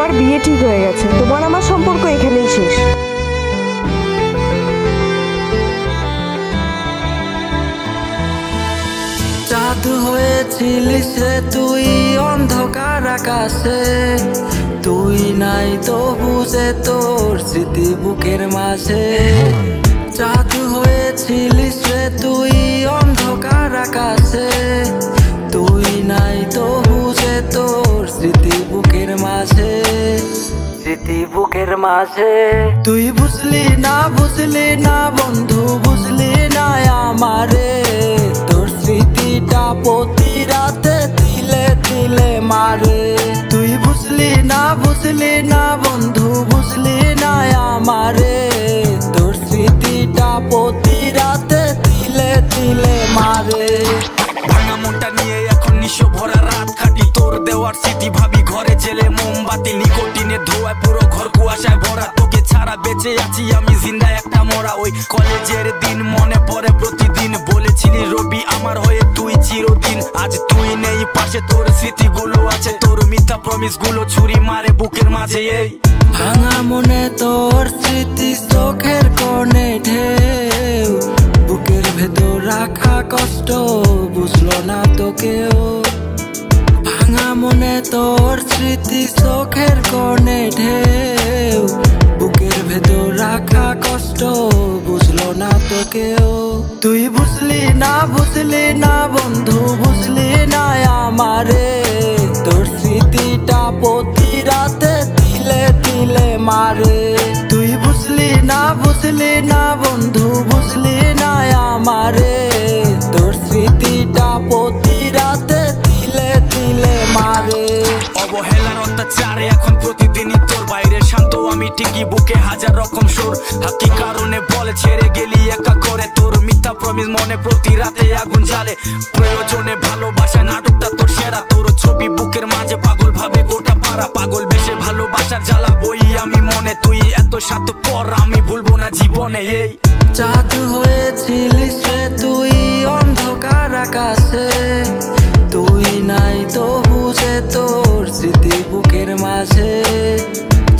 আমার বিয়ে ঠিক হয়ে গেছে, তোমার আমার সম্পর্ক এখানেই শেষ। চাঁদ হয়েছিলিস রে তুই অন্ধকার আকাশে, তুই নাই তো বুঝে তোর স্মৃতি বুকের মাঝে। চাঁদ হয়েছিলিস রে তুই অন্ধকার আকাশে, তুই নাই তো বুঝে তোর স্মৃতি বুকের মাঝে, স্মৃতি বুকের মাঝে। তুই বুঝলি না বন্ধু, বুঝলি না আমারে, তোর স্মৃতিটা প্রতি রাতে তিলে তিলে মারে। তুই বুঝলি না বন্ধু, বুঝলি না আমারে, তোর স্মৃতিটা প্রতি রাতে তিলে তিলে মারে। ভাঙা মনটা নিয়ে এখন নিশো ভরা রাত কাটি, তোর দেওয়ার স্মৃতি ভাবি ঘরে জেলে মোমবাতি, নিকোটিনের ধোঁয়ায় পুরো ঘর কুয়াশায় ভরা। তোকে ছাড়া বেঁচে আছি আমি জিন্দা একটা মরা। ওই কলেজের দিন মনে পড়ে প্রতিদিন, বলেছিলি রবি আমার হয়ে তুই চিরদিন। আজ তুই নেই পাশে, তোর স্মৃতিগুলো আছে, তোর মিথ্যা প্রমিস গুলো ছুরি মারে বুকের মাঝে। এই ভাঙা মনে তোর স্মৃতি চোখের কোণে ঢেউ, বুকের ভেতর রাখা কষ্ট বুঝলো না তো কেউ। ভাঙা মনে তোর স্মৃতি চোখের কোণে ঢেউ, বুকের ভেতর রাখা কষ্ট বুঝলো না তো কেউ। তুই বুঝলি না বন্ধু, বুঝলি না আমারে, তোর স্মৃতিটা প্রতি রাতে তিলে তিলে মারে। তুই বুঝলি না বন্ধু, বুঝলি না আমারে, তোর স্মৃতিটা প্রতি রাতে তিলে তিলে মারে। অবহেলার অত্যাচারে এখন প্রতিদিনই তোর বাইরে শান্ত আমি ঠিকই, বুকে হাজার রকম সুর। কি কারণে বলে ছেড়ে গেলি একা করে, তোর মিথ্যা প্রমিস মনে প্রতি রাতে আগুন জ্বালে। প্রয়োজনে ভালোবাসা নাটকটা তোর সেরা, তোর ছবি বুকের মাঝে পাগল ভাবে গোটা পাড়া। পাগল বেশে ভালোবাসার জ্বালা বই আমি মনে, তুই এত স্বার্থপর আমি ভুলবো না জীবনে। এই চাঁদ হয়েছিলিস রে তুই অন্ধকার আকাশে, তুই নাই তো বুঝে তোর স্মৃতি বুকের মাঝে।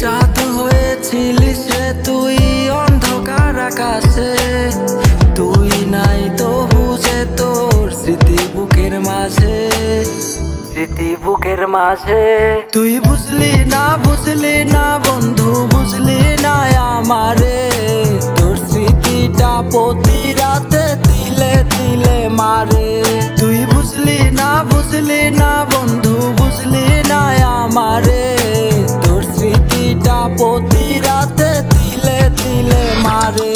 চাঁদ হয়েছিলিস রে তুই অন্ধকার আকাশে, তুই নাই তো বুঝে তোর স্মৃতি বুকের মাঝে, স্মৃতি বুকের মাঝে। তুই বুঝলি না বন্ধু, বুঝলি না আমারে, তোর স্মৃতিটা প্রতি রাতে তিলে তিলে মারে। তুই বুঝলি না বন্ধু, বুঝলি না আমারে, তোর স্মৃতিটা প্রতি রাতে তিলে তিলে মারে।